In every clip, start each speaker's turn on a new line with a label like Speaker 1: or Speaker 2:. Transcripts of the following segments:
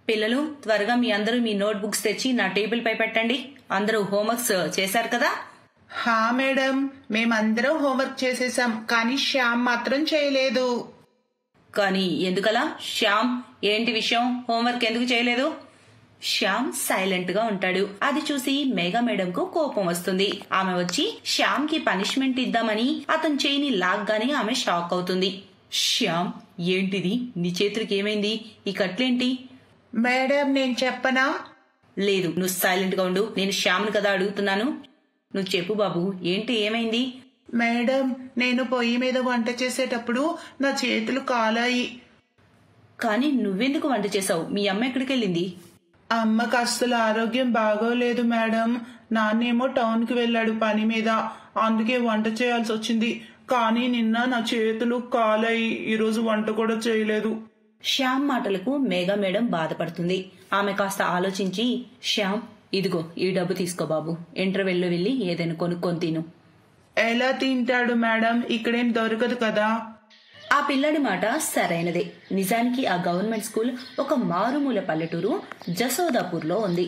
Speaker 1: పిల్లలు త్వరగా మీ అందరూ మీ నోట్ బుక్స్ తెచ్చి నా టేబుల్ పై పెట్టండి. అందరూ హోంవర్క్స్ చేశారు కదా?
Speaker 2: హా మేడం, మేమందరం హోంవర్క్ చేసేసాం, కానీ శ్యామ్ మాత్రం చేయలేదు.
Speaker 1: కానీ ఎందుకలా? శ్యామ్, ఏంటి విషయం? హోంవర్క్ ఎందుకు చేయలేదు? శ్యామ్ సైలెంట్ గా ఉంటాడు. అది చూసి మేఘా మేడంకు కోపం వస్తుంది. ఆమె వచ్చి శ్యామ్ కి పనిష్మెంట్ ఇద్దామని అతని చేయిని లాగ్గానే ఆమె షాక్ అవుతుంది. శ్యామ్, ఏంటిది? నీ చేతులకి ఏమైంది? ఈ కట్లేంటి?
Speaker 2: మేడం, నేను చెప్పనా?
Speaker 1: లేదు, నువ్వు సైలెంట్ గా ఉండు. నేను శ్యామ్ని కదా అడుగుతున్నాను. నువ్వు చెప్పు బాబు, ఏంటి, ఏమైంది?
Speaker 2: మేడం, నేను పొయ్యి మీద వంట చేసేటప్పుడు నా చేతులు కాలాయి.
Speaker 1: కానీ నువ్వెందుకు వంట చేసావు? మీ అమ్మ ఎక్కడికి వెళ్ళింది?
Speaker 2: అమ్మకు అస్సలు ఆరోగ్యం బాగోలేదు మేడం. నాన్నేమో టౌన్ కి వెళ్ళాడు పని మీద, అందుకే వంట చేయాల్సి వచ్చింది. కానీ నిన్న నా చేతులు కాలాయి, ఈరోజు వంట కూడా చేయలేదు.
Speaker 1: శ్యామ్ మాటలకు మేఘా మేడం బాధపడుతుంది. ఆమె కాస్త ఆలోచించి, శ్యామ్, ఇదిగో ఈ డబ్బు తీసుకో బాబు, ఇంటర్వెల్లో వెళ్ళి ఏదైనా కొనుక్కొని తిను.
Speaker 2: ఎలా తింటాడు మేడం? ఇక్కడేం దొరకదు కదా.
Speaker 1: ఆ పిల్లడి మాట సరైనదే. నిజానికి ఆ గవర్నమెంట్ స్కూల్ ఒక మారుమూల పల్లెటూరు జసోదాపూర్ లో ఉంది.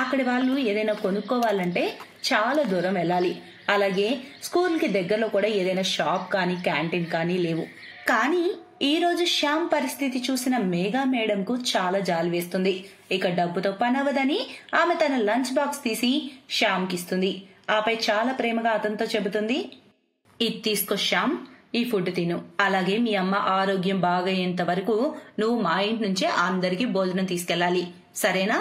Speaker 1: అక్కడి వాళ్ళు ఏదైనా కొనుక్కోవాలంటే చాలా దూరం వెళ్ళాలి. అలాగే స్కూల్ కి దగ్గరలో కూడా ఏదైనా షాప్ కానీ క్యాంటీన్ కానీ లేవు. కానీ ఈ రోజు శ్యామ్ పరిస్థితి చూసిన మేఘా మేడంకు చాలా జాలి వేస్తుంది. ఇక డబ్బుతో పనవదని ఆమె తన లంచ్ బాక్స్ తీసి శ్యామ్ కిస్తుంది. ఆపై చాలా ప్రేమగా అతనితో చెబుతుంది, ఇది తీసుకో శ్యామ్, ఈ ఫుడ్ తిను. అలాగే మీ అమ్మ ఆరోగ్యం బాగయ్యేంత వరకు నువ్వు మా ఇంటి నుంచే అందరికీ భోజనం తీసుకెళ్లాలి, సరేనా?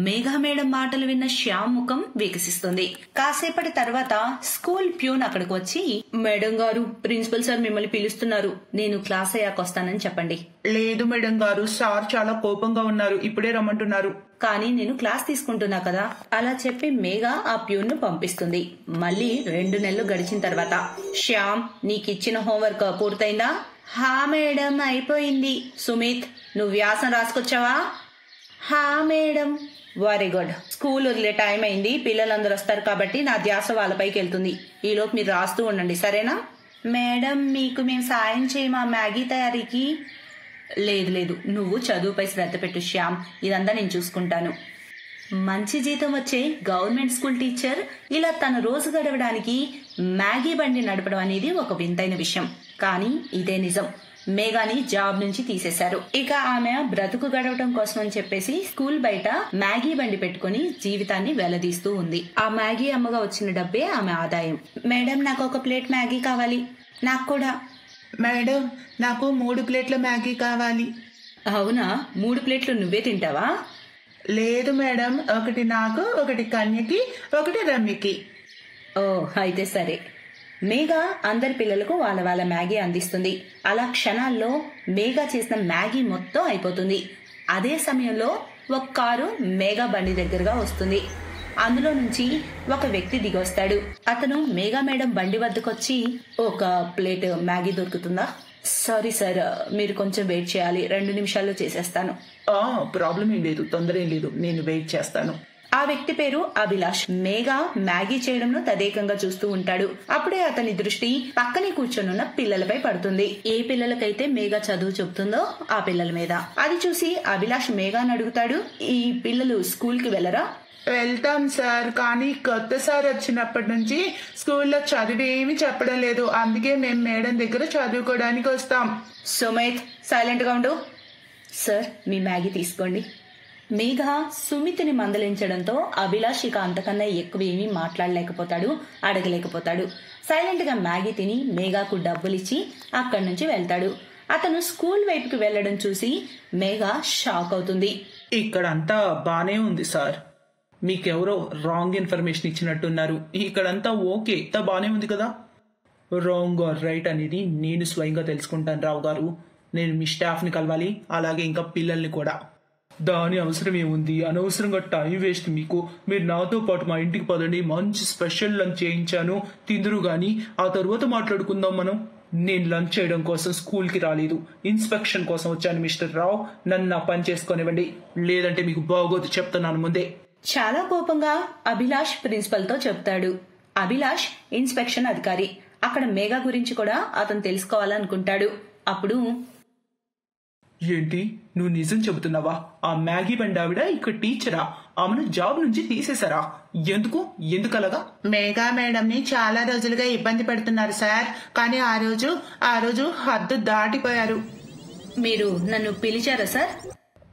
Speaker 1: మేఘా మేడం మాటలు విన్న శ్యామ్ ముఖం వికసిస్తుంది. కాసేపటి తర్వాత స్కూల్ ప్యూన్ అక్కడికి వచ్చి, మేడం గారు, ప్రిన్సిపల్ సార్ మిమ్మల్ని పిలుస్తున్నారు, నేను క్లాస్ అయ్యాక వస్తానని చెప్పండి.
Speaker 2: లేదు మేడం గారు, సార్ చాలా కోపంగా ఉన్నారు, ఇప్పుడే రమ్మంటున్నారు.
Speaker 1: కానీ నేను క్లాస్ తీసుకుంటున్నా కదా. అలా చెప్పి మేఘా ఆ ప్యూన్ ను పంపిస్తుంది. మళ్ళీ 2 నెలలు గడిచిన తర్వాత, శ్యామ్, నీకిచ్చిన హోంవర్క్ పూర్తయిందా? హా మేడం, అయిపోయింది. సుమిత్, నువ్వు వ్యాసం రాసుకొచ్చావా? హా మేడం. Very good. స్కూల్ వదిలే టైం అయింది, పిల్లలందరూ వస్తారు కాబట్టి నా ధ్యాస వాళ్ళపైకి వెళ్తుంది. ఈలోపు మీరు రాస్తూ ఉండండి, సరేనా? మేడం, మీకు మేము సాయం చేయమా మ్యాగీ తయారీకి? లేదు లేదు, నువ్వు చదువుపై శ్రద్ధ పెట్టు శ్యామ్, ఇదంతా నేను చూసుకుంటాను. మంచి జీతం వచ్చే గవర్నమెంట్ స్కూల్ టీచర్ ఇలా తన రోజు గడవడానికి మ్యాగీ బండి నడపడం అనేది ఒక వింతైన విషయం. కానీ ఇదే నిజం. మేఘాని జాబ్ నుంచి తీసేశారు. ఇక ఆమె బ్రతుకు గడవటం కోసం అని చెప్పేసి స్కూల్ బయట మ్యాగీ బండి పెట్టుకుని జీవితాన్ని వెలదీస్తూ ఉంది. ఆ మ్యాగీ అమ్మగా వచ్చిన డబ్బే ఆమె ఆదాయం. మేడం, నాకు ఒక ప్లేట్ మ్యాగీ కావాలి. నాకు కూడా.
Speaker 2: మేడం, నాకు 3 ప్లేట్ల మ్యాగీ కావాలి.
Speaker 1: అవునా? 3 ప్లేట్లు నువ్వే తింటావా?
Speaker 2: లేదు మేడం, ఒకటి నాకు, ఒకటి కన్యకి, ఒకటి రమ్యకి.
Speaker 1: ఓ, అయితే సరే. మేఘా అందరి పిల్లలకు వాళ్ళ వాళ్ళ మ్యాగీ అందిస్తుంది. అలా క్షణాల్లో మేఘా చేసిన మ్యాగీ మొత్తం అయిపోతుంది. అదే సమయంలో ఒక కారు మేఘా బండి దగ్గరగా వస్తుంది. అందులో నుంచి ఒక వ్యక్తి దిగొస్తాడు. అతను మేఘా మేడం బండి వద్దకొచ్చి, ఒక ప్లేట్ మ్యాగీ దొరుకుతుందా? సారీ సార్, మీరు కొంచెం వెయిట్ చేయాలి, 2 నిమిషాల్లో చేసేస్తాను.
Speaker 2: ప్రాబ్లం ఏం లేదు, తొందర ఏం లేదు, నేను వెయిట్ చేస్తాను.
Speaker 1: ఆ వ్యక్తి పేరు అభిలాష్. మేఘా మ్యాగీ చేయడంలో తదేకంగా చూస్తూ ఉంటాడు. అప్పుడే అతని దృష్టి పక్కనే కూర్చొనున్న పిల్లలపై పడుతుంది. ఏ పిల్లలకైతే మేఘా చదువు చెబుతుందో ఆ పిల్లల మీద. అది చూసి అభిలాష్ మేఘాని అడుగుతాడు, ఈ పిల్లలు స్కూల్ కి వెళ్ళరా?
Speaker 2: వెళ్తాం సార్, కానీ కొత్త సార్ వచ్చినప్పటి నుంచి స్కూల్లో చదివేమి చెప్పడం లేదు, అందుకే మేము మేడం దగ్గర చదువుకోవడానికి వస్తాం.
Speaker 1: సుమిత్, సైలెంట్ గా ఉండు. సార్, మీ మ్యాగీ తీసుకోండి. మేఘా సుమిత్ని మందలించడంతో అభిలాష్ ఇక అంతకన్నా ఎక్కువ ఏమీ మాట్లాడలేకపోతాడు, అడగలేకపోతాడు. సైలెంట్ గా మ్యాగీ తిని మేఘాకు డబ్బులిచ్చి అక్కడి నుంచి వెళ్తాడు. అతను స్కూల్ వైపుకి వెళ్లడం చూసి మేఘా షాక్ అవుతుంది.
Speaker 2: ఇక్కడంతా బానే ఉంది సార్, మీకెవరో రాంగ్ ఇన్ఫర్మేషన్ ఇచ్చినట్టున్నారు. ఇక్కడంతా ఓకే, బానే ఉంది కదా. రాంగ్ ఆర్ రైట్ అనేది నేను స్వయంగా తెలుసుకుంటాను రావు గారు. నేను మీ స్టాఫ్ ని కలవాలి, అలాగే ఇంకా పిల్లల్ని కూడా. దాని అవసరం ఏముంది? అనవసరంగా టైం వేస్ట్ మీకు. మీరు నాతో పాటు మా ఇంటికి పదండి, మంచి స్పెషల్ లంచ్ చేయించాను, తిందురు గాని ఆ తర్వాత మాట్లాడుకుందాం మనం. నేను లంచ్ చేయడం కోసం స్కూల్ కి రాలేదు, ఇన్స్పెక్షన్ కోసం వచ్చాను మిస్టర్ రావు. నన్ను నా పని చేసుకొనివ్వండి, లేదంటే మీకు బాగోదు, చెప్తున్నాను ముందే.
Speaker 1: చాలా కోపంగా అభిలాష్ ప్రిన్సిపల్ తో చెప్తాడు. అభిలాష్ ఇన్స్పెక్షన్ అధికారి. అక్కడ మేఘా గురించి కూడా అతను తెలుసుకోవాలనుకుంటాడు. అప్పుడు,
Speaker 2: ఏంటి, నువ్వు నిజం చెబుతున్నావా? ఆ మ్యాగీ బండి ఆవిడ ఇక్కడ టీచరా? ఆమెను జాబ్ నుంచి తీసేశారా? ఎందుకలాగా?
Speaker 3: మేఘా మేడంని చాలా రోజులుగా ఇబ్బంది పెడుతున్నారు సార్. కానీ ఆ రోజు హద్దు దాటిపోయారు.
Speaker 1: మీరు నన్ను పిలిచారా సార్?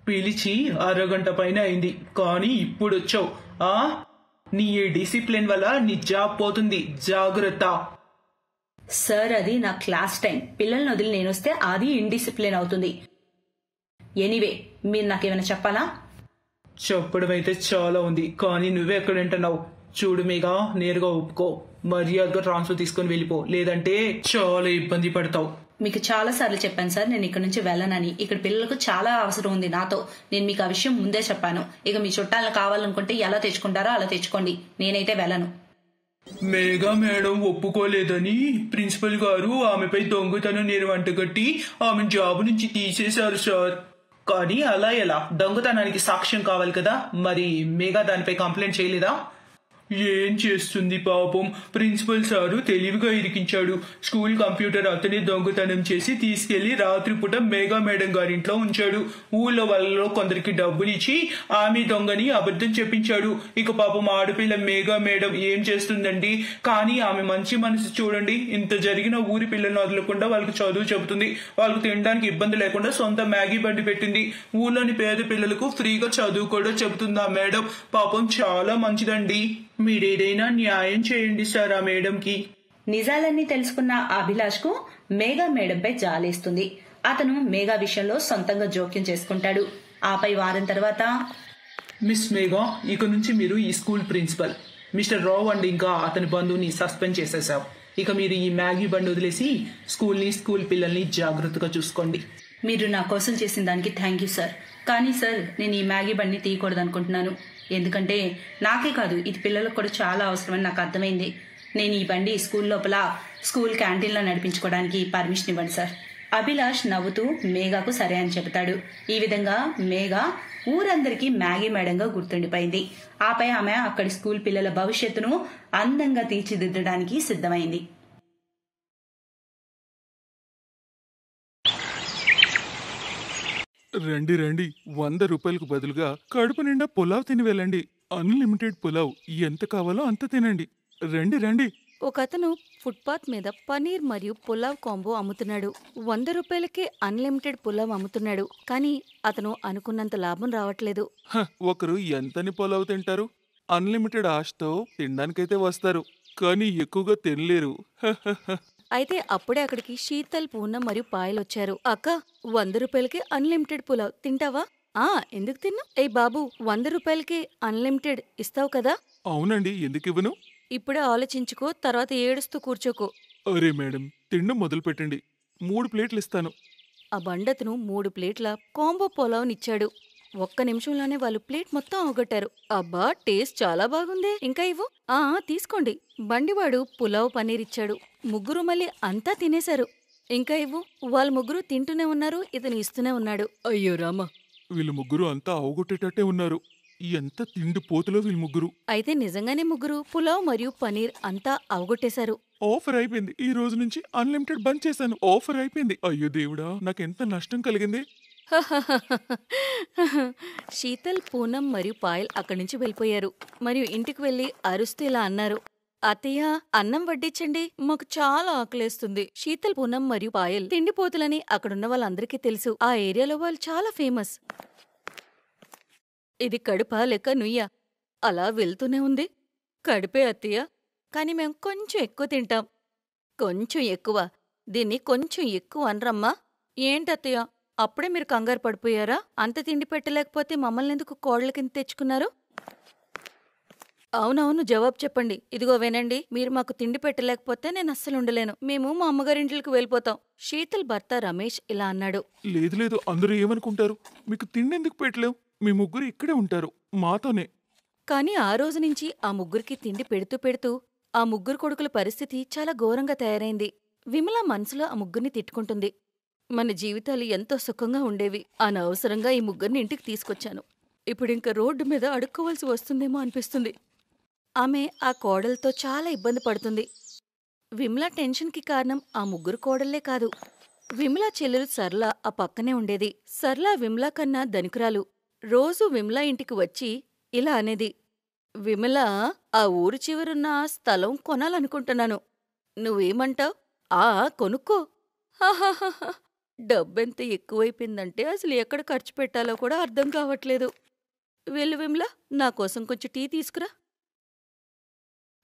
Speaker 2: పిలిచి అరగంట పైన అయింది, కానీ ఇప్పుడు వచ్చావు. నీ ఈ డిసిప్లిన్ వల్ల నీ జాబ్ పోతుంది, జాగ్రత్త.
Speaker 1: సార్, అది నా క్లాస్ టైం. పిల్లల్ని వదిలి నేను వస్తే అది ఇండిసిప్లిన్ అవుతుంది. ఎనీవే, మీరు నాకేమైనా చెప్పాలా?
Speaker 2: చెప్పడం అయితే చాలా ఉంది, కానీ నువ్వే ఎక్కడ వింటున్నావు? చూడు మేఘా, నేరుగా ఒప్పుకో, మర్యాదగా ట్రాన్స్ఫర్ తీసుకుని వెళ్ళిపో, లేదంటే చాలా ఇబ్బంది పడతావు.
Speaker 1: మీకు చాలా సార్లు చెప్పాను సార్, నేను ఇక్కడ నుంచి వెళ్ళనని. ఇక్కడ పిల్లలకు చాలా అవసరం ఉంది నాతో. నేను మీకు ఆ విషయం ముందే చెప్పాను. ఇక మీ చుట్టాలను కావాలనుకుంటే ఎలా తెచ్చుకుంటారో అలా తెచ్చుకోండి, నేనైతే వెళ్ళను.
Speaker 2: మేఘా మేడం ఒప్పుకోలేదని ప్రిన్సిపల్ గారు ఆమెపై దొంగతనం నేను అంటగట్టి ఆమె జాబ్ నుంచి తీసేశారు సార్. కానీ అలా ఎలా? దొంగతనానికి సాక్ష్యం కావాలి కదా. మరి మేఘా దానిపై కంప్లైంట్ చేయలేదా? ఏం చేస్తుంది పాపం, ప్రిన్సిపల్ సారు తెలివిగా ఇరికించాడు. స్కూల్ కంప్యూటర్ అతనే దొంగతనం చేసి తీసుకెళ్లి రాత్రిపూట మేఘా మేడం గారింట్లో ఉంచాడు. ఊళ్ళో వాళ్ళలో కొందరికి డబ్బులు ఇచ్చి ఆమె దొంగని అబద్ధం చెప్పించాడు. ఇక పాపం ఆడపిల్ల మేఘా మేడం ఏం చేస్తుందండి? కానీ ఆమె మంచి మనసు చూడండి, ఇంత జరిగిన ఊరి పిల్లలను వదలకుండా వాళ్ళకి చదువు చెబుతుంది. వాళ్ళకు తినడానికి ఇబ్బంది లేకుండా సొంత మ్యాగీ బండి పెట్టింది. ఊళ్ళోని పేద పిల్లలకు ఫ్రీగా చదువు కూడా చెబుతుంది ఆ మేడం. పాపం చాలా మంచిదండి. మీరేదైనా న్యాయం చేయండి సార్ ఆ మేడంకి.
Speaker 1: నిజాలన్నీ తెలుసుకున్న అభిలాష్ కు మేఘా మేడంపై జాలేస్తుంది. అతను మేఘా విషయంలో సొంతంగా జోక్యం చేసుకుంటాడు. ఆపై వారం తర్వాత,
Speaker 2: మిస్ మేఘా, ఇక నుంచి మీరు ఈ school principal. Mister Rao and ఇంకా అతని బంధువుని సస్పెండ్ చేసేసావు. ఇక మీరు ఈ మ్యాగీ బండి వదిలేసి స్కూల్ పిల్లల్ని జాగ్రత్తగా చూసుకోండి.
Speaker 1: మీరు నా కోసం చేసిన దానికి థ్యాంక్ యూ సార్. కానీ సార్, నేను ఈ మ్యాగీ బండిని తీయకూడదు అనుకుంటున్నాను. ఎందుకంటే నాకే కాదు, ఇది పిల్లలకు కూడా చాలా అవసరమని నాకు అర్థమైంది. నేను ఈ బండి స్కూల్ క్యాంటీన్లో నడిపించుకోవడానికి పర్మిషన్ ఇవ్వండి సార్. అభిలాష్ నవ్వుతూ మేఘాకు సరే అని చెబుతాడు. ఈ విధంగా మేఘా ఊరందరికీ మ్యాగీ మేడంగా గుర్తుండిపోయింది. ఆపై ఆమె అక్కడి స్కూల్ పిల్లల భవిష్యత్తును అందంగా తీర్చిదిద్దడానికి సిద్ధమైంది.
Speaker 4: రండి రండి, 100 రూపాయలకు బదులుగా కడుపు నిండా పులావ్ తిని వెళ్ళండి. అన్లిమిటెడ్ పులావ్, ఎంత కావాలో అంత తినండి. రండి రండి.
Speaker 5: ఒకతను ఫుట్పాత్ మీద పనీర్ మరియు పులావ్ కాంబో అమ్ముతున్నాడు. 100 రూపాయలకే అన్లిమిటెడ్ పులావ్ అమ్ముతున్నాడు. కానీ అతను అనుకున్నంత లాభం రావట్లేదు.
Speaker 4: ఒకరు ఎంతని పులావ్ తింటారు? అన్లిమిటెడ్ ఆశతో తినడానికైతే వస్తారు, కానీ ఎక్కువగా తినలేరు.
Speaker 5: అయితే అప్పుడే అక్కడికి శీతల్, పూనం మరియు పాయల్ వచ్చారు. అక్క, 100 రూపాయలకి అన్లిమిటెడ్ పులావ్ తింటావా? ఎందుకు తిన్నా? బాబు, 100 రూపాయలకి అన్లిమిటెడ్ ఇస్తావు కదా?
Speaker 4: అవునండి, ఎందుకు ఇవ్వను?
Speaker 5: ఇప్పుడే ఆలోచించుకో, తర్వాత ఏడుస్తూ కూర్చోకో.
Speaker 4: అరే మేడం, తిండం మొదలు పెట్టండి, 3 ప్లేట్లు ఇస్తాను.
Speaker 5: ఆ బండతను 3 ప్లేట్ల కాంబో పులావ్నిచ్చాడు. ఒక్క నిమిషంలోనే వాళ్ళు ప్లేట్ మొత్తం అవగొట్టారు. అబ్బా, టేస్ట్ చాలా బాగుంది, ఇంకా ఇవ్వు. తీసుకోండి. బండివాడు పులావ్ పన్నీర్ ఇచ్చాడు. ముగ్గురు మళ్ళీ అంతా తినేశారు. ఇంకా ఇవ్వు. వాళ్ళు ముగ్గురు తింటూనే ఉన్నారు, ఇతను ఇస్తూనే ఉన్నాడు. అయ్యో రామా,
Speaker 4: వీళ్ళు ముగ్గురు అంతా అవగొట్టేటట్టే ఉన్నారు. ఎంత తిండి పోతులో వీళ్ళు ముగ్గురు.
Speaker 5: అయితే నిజంగానే ముగ్గురు పులావ్ మరియు పనీర్ అంతా అవగొట్టేశారు.
Speaker 4: ఆఫర్ అయిపోయింది, ఈ రోజు నుంచి అన్లిమిటెడ్ బంద్ చేశాను. ఆఫర్ అయిపోయింది. అయ్యో దేవుడా, నాకెంత నష్టం కలిగింది.
Speaker 5: శీతల్, పూనం మరియు పాయల్ అక్కడి నుంచి వెళ్ళిపోయారు. మరియు ఇంటికి వెళ్లి అరుస్తూ ఇలా అన్నారు. అత్తయ్య, అన్నం వడ్డించండి, మాకు చాలా ఆకలేస్తుంది. శీతల్, పూనం మరియు పాయల్ తిండిపోతులని అక్కడున్న వాళ్ళందరికీ తెలుసు. ఆ ఏరియాలో వాళ్ళు చాలా ఫేమస్. ఇది కడుప లేక నుయ్య అలా వెళ్తూనే ఉంది. కడుపే అత్తయ్య, కాని మేం కొంచెం ఎక్కువ తింటాం. కొంచెం ఎక్కువ? దీన్ని కొంచెం ఎక్కువ అనరమ్మా. ఏంటత్తయ్య, అప్పుడే మీరు కంగారు పడిపోయారా? అంత తిండి పెట్టలేకపోతే మమ్మల్ని ఎందుకు కోడల కింద తెచ్చుకున్నారు? అవునవును, జవాబు చెప్పండి. ఇదిగో వినండి, మీరు మాకు తిండి పెట్టలేకపోతే నేను అస్సలు ఉండలేను. మేము మా అమ్మగారింటికి వెళ్ళిపోతాం. శీతల్ భర్త రమేష్ ఇలా అన్నాడు.
Speaker 4: లేదు లేదు, అందరూ ఏమనుకుంటారు? మీకు తిండి ఎందుకు పెట్టలేవు? మీ ముగ్గురు ఇక్కడే ఉంటారు మాతోనే.
Speaker 5: కాని ఆ రోజు నుంచి ఆ ముగ్గురికి తిండి పెడుతూ పెడుతూ ఆ ముగ్గురు కొడుకుల పరిస్థితి చాలా ఘోరంగా తయారైంది. విమల మనసులో ఆ ముగ్గురిని తిట్టుకుంటుంది. మన జీవితాలు ఎంతో సుఖంగా ఉండేవి. అనవసరంగా ఈ ముగ్గురిని ఇంటికి తీసుకొచ్చాను. ఇప్పుడింక రోడ్డు మీద అడుక్కోవాల్సి వస్తుందేమో అనిపిస్తుంది. ఆమె ఆ కోడలతో చాలా ఇబ్బంది పడుతుంది. విమల టెన్షన్కి కారణం ఆ ముగ్గురు కోడళ్లే కాదు, విమల చెల్లెలు సర్ల ఆ పక్కనే ఉండేది. సర్ల విమల కన్నా ధనికురాలు. రోజూ విమల ఇంటికి వచ్చి ఇలా అనేది, విమల, ఆ ఊరు చివరున్న స్థలం కొనాలనుకుంటున్నాను. నువ్వేమంటావ్? కొనుక్కో. హాహాహాహా. డబ్బెంత ఎక్కువైపోయిందంటే అసలు ఎక్కడ ఖర్చు పెట్టాలో కూడా అర్థం కావట్లేదు. వెళ్ళు విమల, నాకోసం కొంచెం టీ తీసుకురా.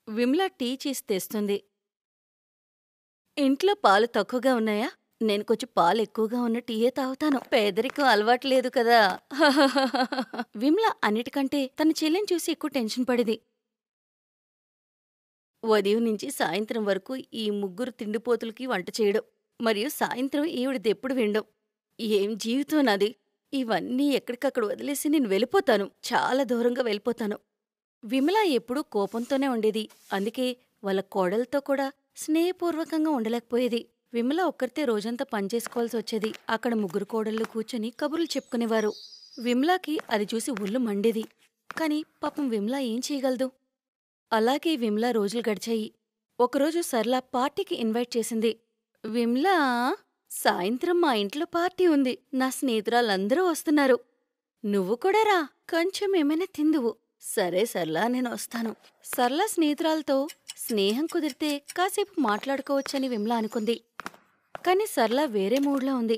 Speaker 5: విమల టీ చేసి తెస్తుంది. ఇంట్లో పాలు తక్కువగా ఉన్నాయా? నేను కొంచెం పాలు ఎక్కువగా ఉన్న టీయే తాగుతాను. పేదరికం అలవాట్లేదు కదా. విమల అన్నిటికంటే తన చెల్లిని చూసి ఎక్కువ టెన్షన్ పడింది. ఉదయం నుంచి సాయంత్రం వరకు ఈ ముగ్గురు తిండిపోతులకి వంట చేయడం, మరియు సాయంత్రం ఈవిడదెప్పుడు వినడం. ఏం జీవితం నాది! ఇవన్నీ ఎక్కడికక్కడ వదిలేసి నేను వెళ్ళిపోతాను. చాలా దూరంగా వెళ్ళిపోతాను. విమల ఎప్పుడూ కోపంతోనే ఉండేది. అందుకే వాళ్ళ కోడలతో కూడా స్నేహపూర్వకంగా ఉండలేకపోయేది. విమల ఒక్కరితే రోజంతా పనిచేసుకోవాల్సి వచ్చేది. అక్కడ ముగ్గురు కోడళ్ళు కూర్చొని కబుర్లు చెప్పుకునేవారు. విమలాకి అది చూసి ఒళ్ళు మండేది. కాని పాపం విమల ఏం చేయగలదు? అలాగే విమల రోజులు గడిచాయి. ఒకరోజు సర్ల పార్టీకి ఇన్వైట్ చేసింది. విమలా, సాయంత్రం మా ఇంట్లో పార్టీ ఉంది. నా స్నేహితురాళ్ళందరూ వస్తున్నారు. నువ్వు కూడా రా, కొంచెం ఏమైనా తిందువు. సరే సర్లా, నేను వస్తాను. సర్ల స్నేహితురాలతో స్నేహం కుదిరితే కాసేపు మాట్లాడుకోవచ్చని విమల అనుకుంది. కాని సర్ల వేరే మూడ్లో ఉంది.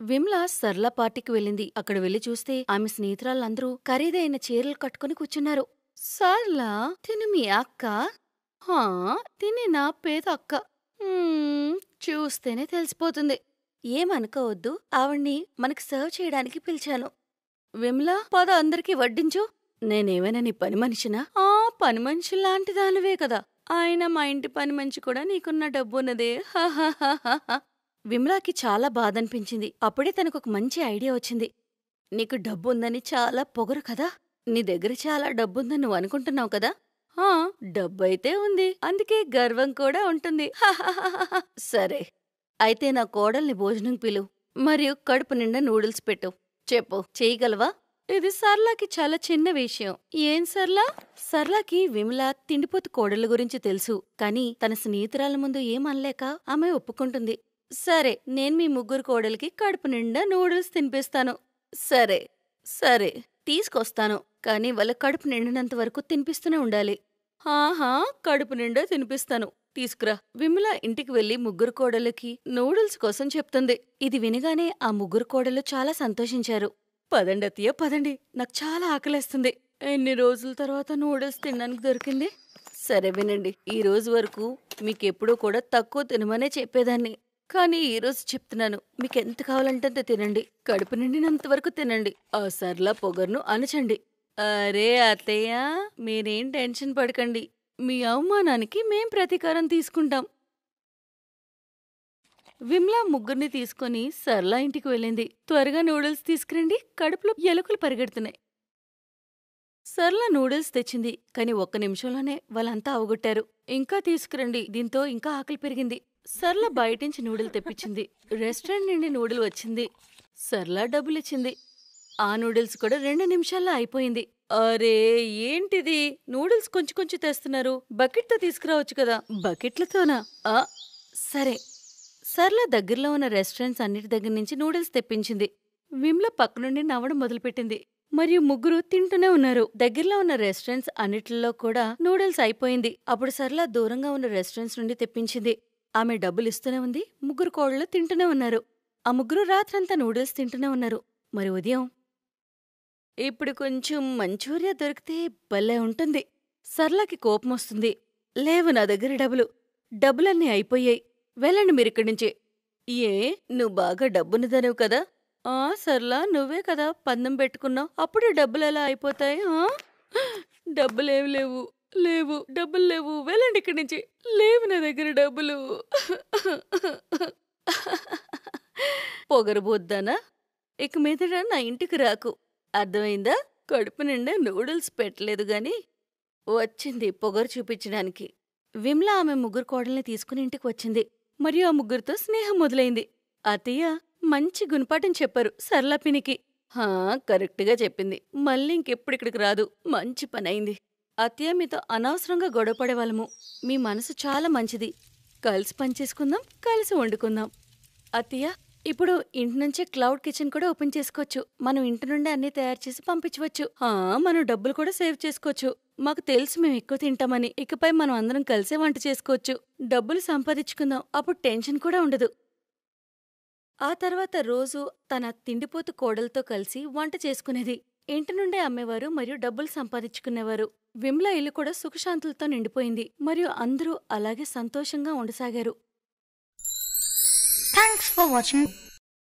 Speaker 5: విమల సర్ల పార్టీకి వెళ్ళింది. అక్కడ వెళ్లి చూస్తే ఆమె స్నేహితురాళ్ళందరూ ఖరీదైన చీరలు కట్టుకుని కూర్చున్నారు. సర్లా, తిను మీ అక్క? హా, తిని నా పేద అక్క. చూస్తేనే తెలిసిపోతుంది. ఏమనుకోవద్దు, ఆవిడ్ని మనకి సర్వ్ చేయడానికి పిలిచాను. విమల, పద అందరికీ వడ్డించు. నేనేమైనా నీ పని మనిషినా? పని మనిషి లాంటి దానివే కదా. ఆయన మా ఇంటి పని మనిషి కూడా నీకున్న డబ్బున్నదే. హాహాహాహా. విమలాకి చాలా బాధనిపించింది. అప్పుడే తనకొక మంచి ఐడియా వచ్చింది. నీకు డబ్బుందని చాలా పొగరు కదా. నీ దగ్గర చాలా డబ్బుందని నువ్వు అనుకుంటున్నావు కదా. డబ్బైతే ఉంది, అందుకే గర్వం కూడా ఉంటుంది. హాహాహాహా. సరే, అయితే నా కోడల్ని భోజనం పిలు, మరియు కడుపు నిండా నూడిల్స్ పెట్టు. చెప్పు, చేయగలవా? ఇది సర్లాకి చాలా చిన్న విషయం. ఏం సర్లా? సర్లాకి విమల తిండిపోతు కోడళ్ళ గురించి తెలుసు. కాని తన స్నేహితురాల ముందు ఏమనలేక ఆమె ఒప్పుకుంటుంది. సరే, నేను మీ ముగ్గురు కోడలికి కడుపు నిండా నూడిల్స్ తినిపిస్తాను. సరే సరే, తీసుకొస్తాను. కాని వాళ్ళ కడుపు నిండినంత వరకు తినిపిస్తూనే ఉండాలి. కడుపు నిండా తినిపిస్తాను, తీసుకురా. విమల ఇంటికి వెళ్లి ముగ్గురు కోడళ్ళకి నూడిల్స్ కోసం చెప్తుంది. ఇది వినగానే ఆ ముగ్గురు కోడళ్ళు చాలా సంతోషించారు. పదండి అత్తయ్య, పదండి, నాకు చాలా ఆకలేస్తుంది. ఎన్ని రోజుల తర్వాత నూడిల్స్ తినడానికి దొరికింది. సరే వినండి, ఈ రోజు వరకు మీకెప్పుడూ కూడా తక్కువ తినమనే చెప్పేదాన్ని. కానీ ఈరోజు చెప్తున్నాను, మీకెంత కావాలంటే అంత తినండి. కడుపు నిండినంత వరకు తినండి. ఆ సర్లా పొగర్ను అణచండి. అరే అత్తయ్య, మీరేం టెన్షన్ పడకండి. మీ అవమానానికి మేం ప్రతీకారం తీసుకుంటాం. విమల ముగ్గురిని తీసుకుని సర్లా ఇంటికి వెళ్ళింది. త్వరగా నూడిల్స్ తీసుకురండి, కడుపులో ఎలుకలు పరిగెడుతున్నాయి. సర్లా నూడిల్స్ తెచ్చింది. కాని 1 నిమిషంలోనే వాళ్ళంతా అవగొట్టారు. ఇంకా తీసుకురండి, దీంతో ఇంకా ఆకలి పెరిగింది. సర్లా బయటించి నూడిల్ తెప్పించింది. రెస్టారెంట్ నుండి నూడిల్ వచ్చింది. సర్లా డబ్బులిచ్చింది. ఆ నూడిల్స్ కూడా 2 నిమిషాల్లో అయిపోయింది. అరే ఏంటిది, నూడిల్స్ కొంచెం కొంచెం తెస్తున్నారు. బకెట్తో తీసుకురావచ్చు కదా. బకెట్లతోనా? సరే. సర్లా దగ్గరలో ఉన్న రెస్టారెంట్స్ అన్నిటి దగ్గర నుంచి నూడిల్స్ తెప్పించింది. విమల పక్క నుండి నవ్వడం మొదలుపెట్టింది. మరియు ముగ్గురు తింటూనే ఉన్నారు. దగ్గరలో ఉన్న రెస్టారెంట్స్ అన్నిటిలో కూడా నూడిల్స్ అయిపోయింది. అప్పుడు సర్లా దూరంగా ఉన్న రెస్టారెంట్స్ నుండి తెప్పించింది. ఆమె డబ్బులిస్తూనే ఉంది. ముగ్గురు కోడళ్ళు తింటూనే ఉన్నారు. ఆ ముగ్గురు రాత్రంతా నూడిల్స్ తింటూనే ఉన్నారు. మరి ఉదయం, ఇప్పుడు కొంచెం మంచూరియా దొరికితే భలే ఉంటుంది. సర్లాకి కోపం వస్తుంది. లేవు నా దగ్గర డబ్బులన్నీ అయిపోయాయి. వెళ్ళండి మీరిక్కడి నుంచి. ఏ, నువ్వు బాగా డబ్బున్నదనేవు కదా. సర్లా, నువ్వే కదా పందెం పెట్టుకున్నావు. అప్పుడే డబ్బులెలా అయిపోతాయి? డబ్బులేవి లేవు. లేవు, డబ్బులు లేవు. వెళ్ళండి ఇక్కడి నుంచి. లేవు నా దగ్గర డబ్బులు. పొగరబోద్దానా? ఇక మీదట నా ఇంటికి రాకు, అర్థమైందా? కడుపు నిండా నూడిల్స్ పెట్టలేదు గాని వచ్చింది పొగరు చూపించడానికి. విమల ఆమె ముగ్గురు కోడల్ని తీసుకుని ఇంటికి వచ్చింది. మరియు ఆ ముగ్గురితో స్నేహం మొదలైంది. అత్తయ్య, మంచి గుణపాఠం చెప్పారు సర్లా పినికి. కరెక్ట్గా చెప్పింది. మళ్ళీ ఇంకెప్పుడు ఇక్కడికి రాదు. మంచి పనైంది. అత్తయ్య, మీతో అనవసరంగా గొడవపడేవాళ్ళము. మీ మనసు చాలా మంచిది. కలిసి పనిచేసుకుందాం, కలిసి వండుకుందాం. అత్తయ్య, ఇప్పుడు ఇంటి నుంచే క్లౌడ్ కిచెన్ కూడా ఓపెన్ చేసుకోవచ్చు. మనం ఇంటి నుండి అన్ని తయారు చేసి పంపించవచ్చు. మనం డబ్బులు కూడా సేవ్ చేసుకోవచ్చు. మాకు తెలుసు మేము ఎక్కువ తింటామని. ఇకపై మనం అందరం కలిసే వంట చేసుకోవచ్చు. డబ్బులు సంపాదించుకుందాం, అప్పుడు టెన్షన్ కూడా ఉండదు. ఆ తర్వాత రోజు తన తిండిపోతు కోడలతో కలిసి వంట చేసుకునేది. ఇంటి నుండే అమ్మేవారు మరియు డబ్బులు సంపాదించుకునేవారు. విమల ఇల్లు కూడా సుఖశాంతులతో నిండిపోయింది మరియు అందరూ అలాగే సంతోషంగా ఉండసాగారు.
Speaker 6: Thanks for watching.